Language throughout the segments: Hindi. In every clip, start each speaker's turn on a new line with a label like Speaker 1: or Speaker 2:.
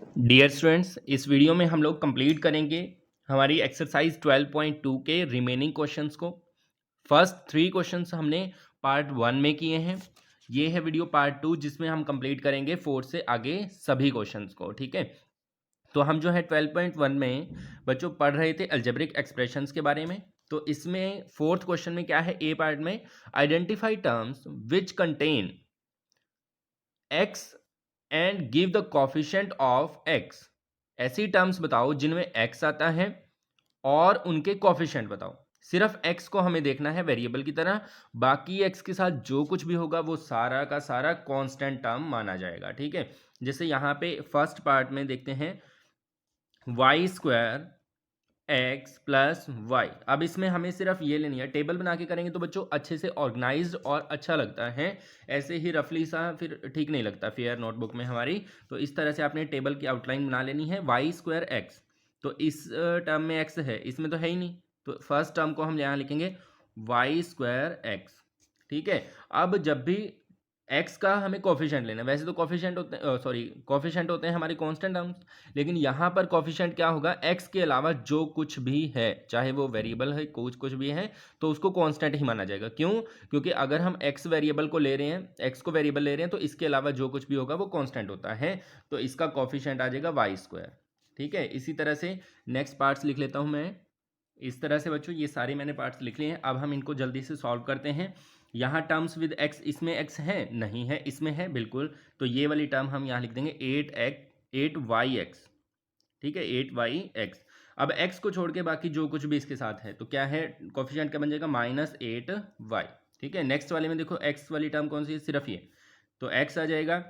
Speaker 1: डियर स्टूडेंट्स, इस वीडियो में हम लोग कंप्लीट करेंगे हमारी एक्सरसाइज 12.2 के रिमेनिंग क्वेश्चंस को। फर्स्ट 3 क्वेश्चंस हमने पार्ट 1 में किए हैं। ये है वीडियो पार्ट 2 जिसमें हम कंप्लीट करेंगे 4 से आगे सभी क्वेश्चंस को। ठीक है, तो हम जो है 12.1 में बच्चों पढ़ रहे थे अलजेब्रिक एक्सप्रेशंस के बारे में। तो इसमें फोर्थ क्वेश्चन में क्या है, ए पार्ट में identify terms which contain x and give the coefficient of x. ऐसी टर्म्स बताओ जिनमें एक्स आता है और उनके कॉफिशेंट बताओ। सिर्फ एक्स को हमें देखना है वेरिएबल की तरह, बाकी एक्स के साथ जो कुछ भी होगा वो सारा का सारा कांस्टेंट टर्म माना जाएगा। ठीक है, जैसे यहाँ पे फर्स्ट पार्ट में देखते हैं Y square X plus Y. अब इसमें हमें सिर्फ ये लेनी है, टेबल बना के करेंगे तो बच्चों अच्छे से ऑर्गेनाइज्ड और अच्छा लगता है। ऐसे ही रफली सा फिर ठीक नहीं लगता फेयर नोटबुक में हमारी। तो इस तरह से आपने टेबल की आउटलाइन बना लेनी है। वाई स्क्वायर एक्स, तो इस टर्म में एक्स है, इसमें तो है ही नहीं, तो फर्स्ट टर्म को हम यहाँ लिखेंगे वाई स्क्वायर एक्स। ठीक है, अब जब भी एक्स का हमें कोफिशिएंट लेना है, वैसे तो कोफिशिएंट होते हैं, कोफिशिएंट होते हैं हमारे कांस्टेंट टर्म्स, लेकिन यहाँ पर कोफिशिएंट क्या होगा, एक्स के अलावा जो कुछ भी है, चाहे वो वेरिएबल है, कुछ भी है, तो उसको कांस्टेंट ही माना जाएगा। क्यों? क्योंकि अगर हम एक्स वेरिएबल को ले रहे हैं, एक्स को वेरिएबल ले रहे हैं, तो इसके अलावा जो कुछ भी होगा वो कांस्टेंट होता है, तो इसका कोफिशिएंट आ जाएगा वाई स्क्वायर। ठीक है, इसी तरह से नेक्स्ट पार्ट्स लिख लेता हूँ मैं। इस तरह से बच्चों ये सारे मैंने पार्ट्स लिख लिए हैं। अब हम इनको जल्दी से सॉल्व करते हैं। यहाँ टर्म्स विद एक्स, इसमें एक्स है नहीं है, इसमें है बिल्कुल, तो ये वाली टर्म हम यहाँ लिख देंगे 8y(x). ठीक है, 8y(x). अब x को छोड़ के बाकी जो कुछ भी इसके साथ है, तो क्या है, कोफिशिएंट क्या बन जाएगा, -8y। ठीक है, नेक्स्ट वाले में देखो x वाली टर्म कौन सी है, सिर्फ ये, तो x आ जाएगा,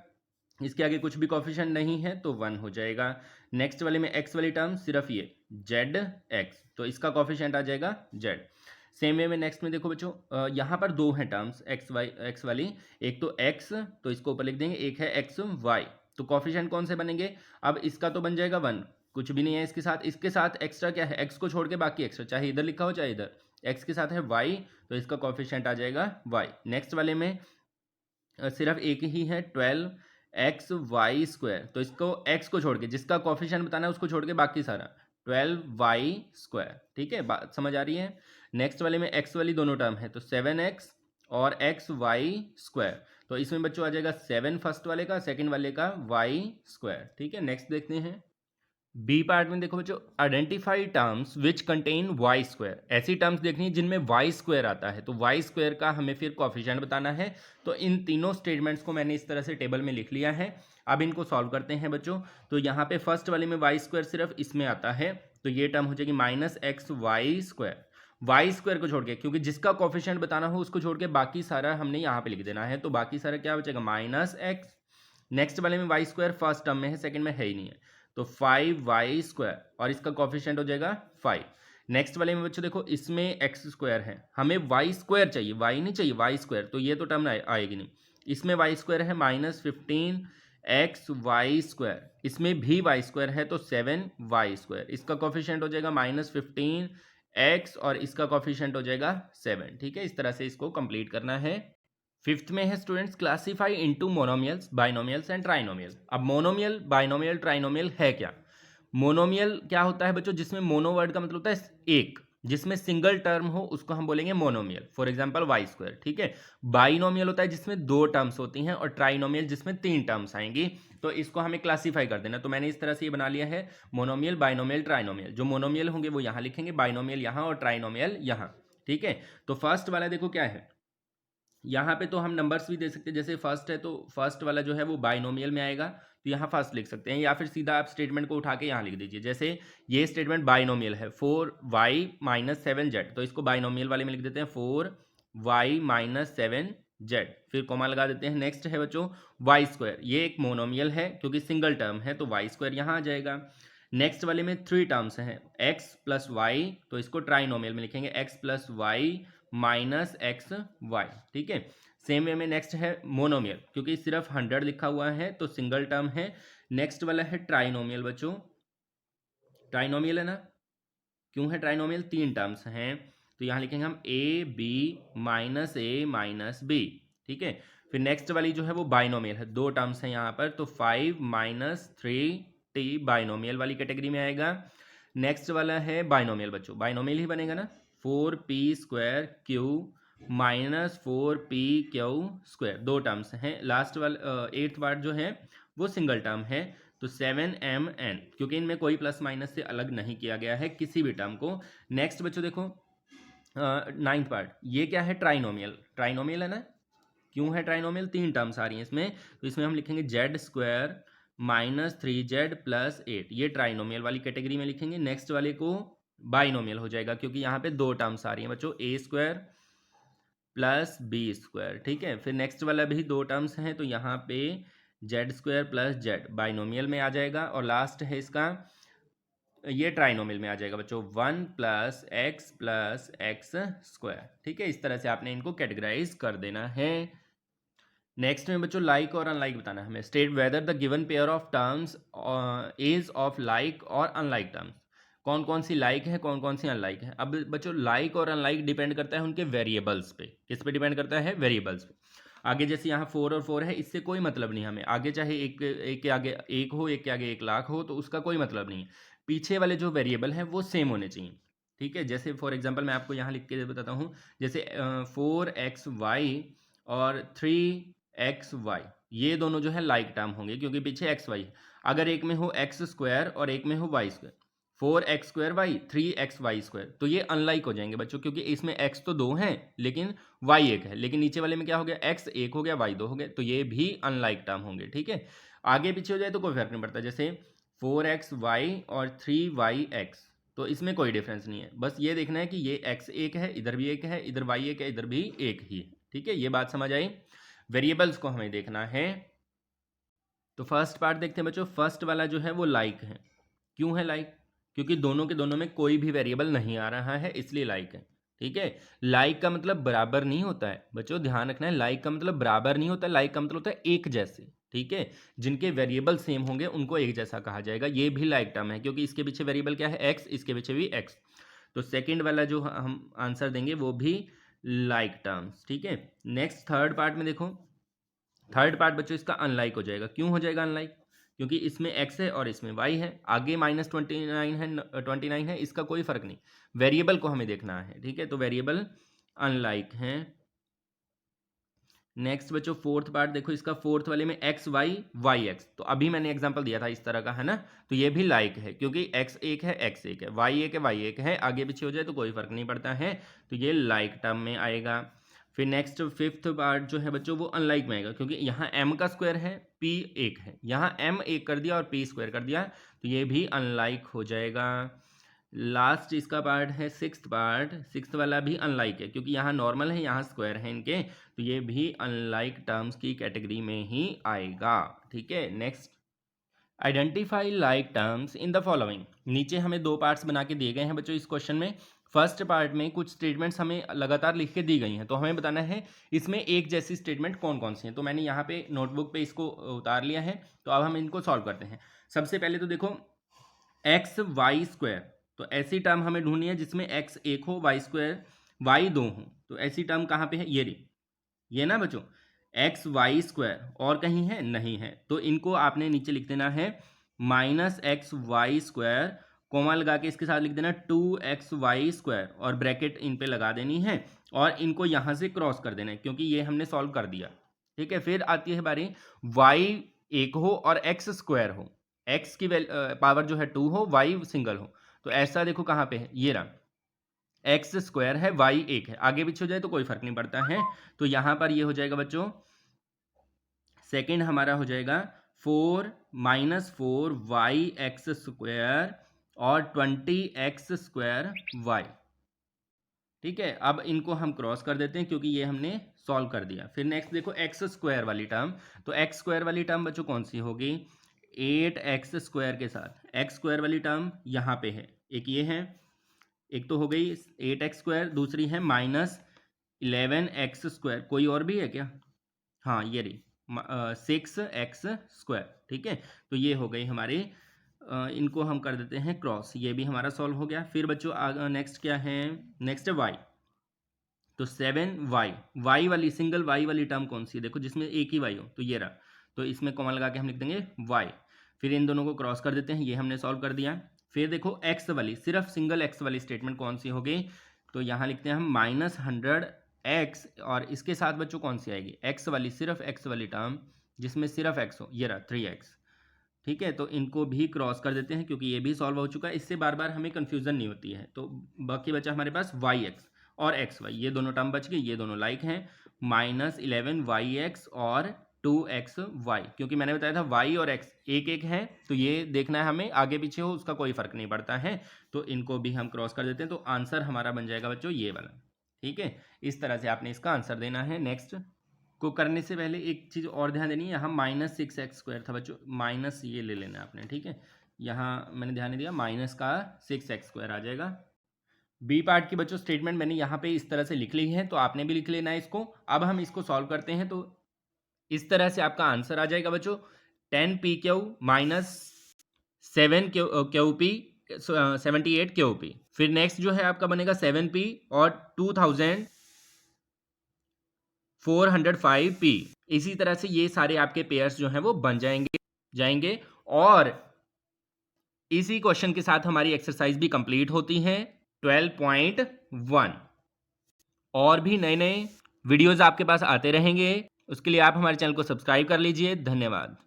Speaker 1: इसके आगे कुछ भी कोफिशिएंट नहीं है तो 1 हो जाएगा। नेक्स्ट वाले में x वाली टर्म सिर्फ ये zx, तो इसका कोफिशिएंट आ जाएगा z। सेम वे में नेक्स्ट में देखो बच्चों, यहाँ पर दो हैं टर्म्स x वाली, एक तो x, तो इसको ऊपर लिख देंगे, एक है xy, तो कोफिशिएंट कौन से बनेंगे, अब इसका तो बन जाएगा 1, कुछ भी नहीं है इसके साथ, इसके साथ एक्स्ट्रा क्या है, x को छोड़ के बाकी एक्स्ट्रा, चाहे इधर लिखा हो चाहे इधर, x के साथ है y, तो इसका कोफिशिएंट आ जाएगा y। नेक्स्ट वाले में सिर्फ एक ही है 12xy², तो इसको x को छोड़ के, जिसका कोफिशिएंट बताना है उसको छोड़ के बाकी सारा 12y²। ठीक है, बात समझ आ रही है। नेक्स्ट वाले में x वाली दोनों टर्म है, तो 7x और xy², तो इसमें बच्चों आ जाएगा 7 फर्स्ट वाले का, सेकंड वाले का y²। ठीक है, नेक्स्ट देखते हैं बी पार्ट में। देखो बच्चों, identify terms which contain Y square. ऐसी टर्म्स देखनी है जिनमें वाई स्क्वायर आता है, तो वाई स्क्वायर का हमें फिर कोफिशिएंट बताना है। तो इन तीनों स्टेटमेंट्स को मैंने इस तरह से टेबल में लिख लिया है। अब इनको सॉल्व करते हैं बच्चों। तो यहाँ पे फर्स्ट वाले में वाई स्क्वायर सिर्फ इसमें आता है, तो ये टर्म हो जाएगी -xy²। वाई स्क्वायर को छोड़ के, क्योंकि जिसका कोफिशिएंट बताना हो उसको छोड़ के बाकी सारा हमने यहाँ पे लिख देना है, तो बाकी सारा क्या बचेगा, -x। नेक्स्ट वाले में वाई स्क्वायर फर्स्ट टर्म में है, सेकंड में है ही नहीं है, तो 5y² और इसका कोफिशिएंट हो जाएगा 5। नेक्स्ट वाले में बच्चों देखो, इसमें x² है, हमें y² चाहिए, y नहीं चाहिए, y², तो ये तो टर्म आएगी नहीं। इसमें y² है -15xy², इसमें भी y² है तो 7y², इसका कोफिशिएंट हो जाएगा -15x और इसका कोफिशिएंट हो जाएगा 7। ठीक है, इस तरह से इसको कंप्लीट करना है। फिफ्थ में है students classify into monomials, binomials and trinomial. अब मोनोमियल, बाइनोमियल, ट्राइनोमियल है क्या? मोनोमियल क्या होता है बच्चों, जिसमें मोनो वर्ड का मतलब होता है एक, जिसमें सिंगल टर्म हो उसको हम बोलेंगे मोनोमियल, फॉर एग्जांपल y²। ठीक है, बाइनोमियल होता है जिसमें दो टर्म्स होती हैं, और ट्राइनोमियल जिसमें तीन टर्म्स आएंगी। तो इसको हमें क्लासीफाई कर देना, तो मैंने इस तरह से ये बना लिया है, मोनोमियल, बाइनोमियल, ट्राइनोमियल। जो मोनोमियल होंगे वो यहाँ लिखेंगे, बाइनोमियल यहाँ और ट्राइनोमियल यहाँ। ठीक है, तो फर्स्ट वाला देखो क्या है, यहाँ पे तो हम नंबर्स भी दे सकते हैं, जैसे फर्स्ट है तो फर्स्ट वाला जो है वो बाइनोमियल में आएगा, तो यहाँ फर्स्ट लिख सकते हैं, या फिर सीधा आप स्टेटमेंट को उठा के यहाँ लिख दीजिए। जैसे ये स्टेटमेंट बाइनोमियल है, 4y - 7z, तो इसको बाइनोमियल वाले में लिख देते हैं 4y - 7z, फिर कॉमा लगा देते हैं। नेक्स्ट है बच्चों y², ये एक मोनोमियल है क्योंकि सिंगल टर्म है, तो y² यहाँ आ जाएगा। नेक्स्ट वाले में 3 टर्म्स हैं, x + y, तो इसको ट्राइनोमियल में लिखेंगे x + y - xy। ठीक है, सेम वे में नेक्स्ट है मोनोमियल, क्योंकि सिर्फ 100 लिखा हुआ है तो सिंगल टर्म है। नेक्स्ट वाला है ट्राइनोमियल बच्चों, ट्राइनोमियल है ना, क्यों है ट्राइनोमियल, 3 टर्म्स हैं, तो यहाँ लिखेंगे हम ab - a - b। ठीक है, फिर नेक्स्ट वाली जो है वो बाइनोमियल है, 2 टर्म्स हैं यहाँ पर, तो 5 - 3 टी बाइनोमियल वाली कैटेगरी में आएगा। नेक्स्ट वाला है बाइनोमियल बच्चों, बाइनोमियल ही बनेगा ना, 4p² माइनस 4p² दो टर्म्स हैं। लास्ट वाला 8th पार्ट जो है वो सिंगल टर्म है, तो 7mn, क्योंकि इनमें कोई प्लस माइनस से अलग नहीं किया गया है किसी भी टर्म को। नेक्स्ट बच्चों देखो 9th पार्ट, ये क्या है, ट्राइनोमियल, ट्राइनोमियल है ना, क्यों है ट्राइनोमियल, 3 टर्म्स आ रही हैं इसमें, तो इसमें हम लिखेंगे z² माइनस 3z+8, ये ट्राइनोमियल वाली कैटेगरी में लिखेंगे। नेक्स्ट वाले को बाइनोमियल हो जाएगा, क्योंकि यहाँ पे दो टर्म्स आ रही हैं बच्चों, a² प्लस b², ठीक है। फिर नेक्स्ट वाला भी दो टर्म्स हैं, तो यहाँ पे z² प्लस z बाइनोमियल में आ जाएगा। और लास्ट है इसका, ये ट्राइनोमियल में आ जाएगा बच्चों, 1 प्लस x+x², ठीक है। इस तरह से आपने इनको कैटेगराइज कर देना है। नेक्स्ट में बच्चों लाइक और अनलाइक बताना है हमें। State whether the given pair of terms is of like और अनलाइक टर्म्स, कौन कौन सी लाइक है, कौन कौन सी अनलाइक है। अब बच्चों लाइक और अनलाइक डिपेंड करता है उनके वेरिएबल्स पे, किस पे डिपेंड करता है, वेरिएबल्स पे। आगे जैसे यहाँ 4 और 4 है, इससे कोई मतलब नहीं हमें, आगे चाहे एक के आगे 1 हो, एक के आगे 1,00,000 हो, तो उसका कोई मतलब नहीं है। पीछे वाले जो वेरिएबल हैं वो सेम होने चाहिए, ठीक है। जैसे फॉर एग्जाम्पल मैं आपको यहाँ लिख के बताता हूँ, जैसे 4xy और 3xy, ये दोनों जो है लाइक टर्म होंगे, क्योंकि पीछे xy है। अगर एक में हो x² और एक में हो y², 4x²y 3xy², तो ये अनलाइक हो जाएंगे बच्चों, क्योंकि इसमें x तो 2 हैं लेकिन y 1 है, लेकिन नीचे वाले में क्या हो गया, x 1 हो गया, y 2 हो गए, तो ये भी अनलाइक टर्म होंगे, ठीक है। आगे पीछे हो जाए तो कोई फर्क नहीं पड़ता, जैसे 4xy और 3yx, तो इसमें कोई डिफरेंस नहीं है, बस ये देखना है कि ये x 1 है, इधर भी 1 है, इधर y 1 है, इधर भी 1 ही है, ठीक है। ये बात समझ आई। वेरिएबल्स को हमें देखना है, तो फर्स्ट पार्ट देखते हैं बच्चों। फर्स्ट वाला जो है वो लाइक है, क्यों है लाइक, क्योंकि दोनों के दोनों में कोई भी वेरिएबल नहीं आ रहा है, इसलिए लाइक है, ठीक है। लाइक का मतलब बराबर नहीं होता है बच्चों, ध्यान रखना है, लाइक का मतलब बराबर नहीं होता है, लाइक का मतलब होता है एक जैसे, ठीक है। जिनके वेरिएबल सेम होंगे उनको एक जैसा कहा जाएगा, ये भी लाइक टर्म है, क्योंकि इसके पीछे वेरिएबल क्या है, एक्स, इसके पीछे भी एक्स, तो सेकेंड वाला जो हम आंसर देंगे वो भी लाइक टर्म्स, ठीक है। नेक्स्ट थर्ड पार्ट में देखो, थर्ड पार्ट बच्चों इसका अनलाइक हो जाएगा, क्यों हो जाएगा अनलाइक, क्योंकि इसमें x है और इसमें y है, आगे -29 है, 29 है, इसका कोई फर्क नहीं, वेरिएबल को हमें देखना है, ठीक है, तो वेरिएबल अनलाइक है। नेक्स्ट बच्चों फोर्थ पार्ट देखो, इसका फोर्थ वाले में x y y x, तो अभी मैंने एग्जांपल दिया था इस तरह का, है ना, तो ये भी लाइक है, क्योंकि x 1 है, x 1 है, y 1 है, y 1 है, आगे पीछे हो जाए तो कोई फर्क नहीं पड़ता है, तो ये लाइक टर्म में आएगा। फिर नेक्स्ट फिफ्थ पार्ट जो है बच्चों वो अनलाइक में आएगा, क्योंकि यहाँ m का स्क्वायर है, p 1 है, यहाँ m 1 कर दिया और p² कर दिया, तो ये भी अनलाइक हो जाएगा। लास्ट इसका पार्ट है सिक्स्थ पार्ट, सिक्स्थ वाला भी अनलाइक है, क्योंकि यहाँ नॉर्मल है, यहाँ स्क्वायर है इनके, तो ये भी अनलाइक टर्म्स की कैटेगरी में ही आएगा, ठीक है। Next, identify like terms in the following. नीचे हमें दो पार्ट्स बना के दिए गए हैं बच्चों इस क्वेश्चन में। फर्स्ट पार्ट में कुछ स्टेटमेंट्स हमें लगातार लिख के दी गई हैं, तो हमें बताना है इसमें एक जैसी स्टेटमेंट कौन कौन सी हैं, तो मैंने यहाँ पे नोटबुक पे इसको उतार लिया है, तो अब हम इनको सॉल्व करते हैं। सबसे पहले तो देखो xy², तो ऐसी टर्म हमें ढूंढनी है जिसमें x 1 हो, y 2 हो, तो ऐसी टर्म कहाँ पे है, ये रही, ये ना बच्चों, xy², और कहीं है, नहीं है, तो इनको आपने नीचे लिख देना है -xy², कोमा लगा के इसके साथ लिख देना 2xy², और ब्रैकेट इन पे लगा देनी है, और इनको यहाँ से क्रॉस कर देना है, क्योंकि ये हमने सॉल्व कर दिया, ठीक है। फिर आती है बारी y 1 हो और x² हो, x की पावर जो है 2 हो, y सिंगल हो, तो ऐसा देखो कहाँ पे है, ये रहा, x² है, y 1 है, आगे पीछे हो जाए तो कोई फर्क नहीं पड़ता है, तो यहाँ पर ये हो जाएगा बच्चों, सेकेंड हमारा हो जाएगा 4 - 4yx² और 20x²y, ठीक है। अब इनको हम क्रॉस कर देते हैं, क्योंकि ये हमने सॉल्व कर दिया। फिर नेक्स्ट देखो x² वाली टर्म, तो x² वाली टर्म बच्चों कौन सी होगी, 8x² के साथ x² वाली टर्म यहाँ पे है, एक ये है, एक तो हो गई 8x², दूसरी है -11x², कोई और भी है क्या, हाँ ये रही 6x², ठीक है। तो ये हो गई हमारी, इनको हम कर देते हैं क्रॉस, ये भी हमारा सॉल्व हो गया। फिर बच्चों नेक्स्ट क्या है, नेक्स्ट है y, तो 7y, y वाली सिंगल y वाली टर्म कौन सी है, देखो जिसमें एक ही y हो, तो ये रहा, तो इसमें कॉमा लगा के हम लिख देंगे y। फिर इन दोनों को क्रॉस कर देते हैं, ये हमने सॉल्व कर दिया। फिर देखो एक्स वाली, सिर्फ सिंगल एक्स वाली स्टेटमेंट कौन सी होगी, तो यहाँ लिखते हैं हम -100x, और इसके साथ बच्चों कौन सी आएगी, एक्स वाली, सिर्फ एक्स वाली टर्म जिसमें सिर्फ एक्स हो, ये रहा 3x। ठीक है, तो इनको भी क्रॉस कर देते हैं क्योंकि ये भी सॉल्व हो चुका है, इससे बार बार हमें कन्फ्यूजन नहीं होती है। तो बाकी बचा हमारे पास yx और xy, ये दोनों टर्म बच गए, ये दोनों लाइक हैं, -11yx और 2xy, क्योंकि मैंने बताया था y और x एक एक है, तो ये देखना है हमें, आगे पीछे हो उसका कोई फर्क नहीं पड़ता है। तो इनको भी हम क्रॉस कर देते हैं, तो आंसर हमारा बन जाएगा बच्चों ये वाला। ठीक है, इस तरह से आपने इसका आंसर देना है। नेक्स्ट को करने से पहले एक चीज़ और ध्यान देनी है, यहाँ -6x² था बच्चों, माइनस ये ले लेना है आपने। ठीक है, यहाँ मैंने ध्यान नहीं दिया, माइनस का 6x² आ जाएगा। बी पार्ट की बच्चों स्टेटमेंट मैंने यहाँ पे इस तरह से लिख ली है, तो आपने भी लिख लेना है इसको। अब हम इसको सॉल्व करते हैं, तो इस तरह से आपका आंसर आ जाएगा बच्चों 10pq माइनस 7qp 78qp। फिर नेक्स्ट जो है आपका बनेगा 7p और 2405p। इसी तरह से ये सारे आपके पेयर्स जो हैं वो बन जाएंगे। और इसी क्वेश्चन के साथ हमारी एक्सरसाइज भी कंप्लीट होती है 12.1। और भी नए नए वीडियोस आपके पास आते रहेंगे, उसके लिए आप हमारे चैनल को सब्सक्राइब कर लीजिए। धन्यवाद।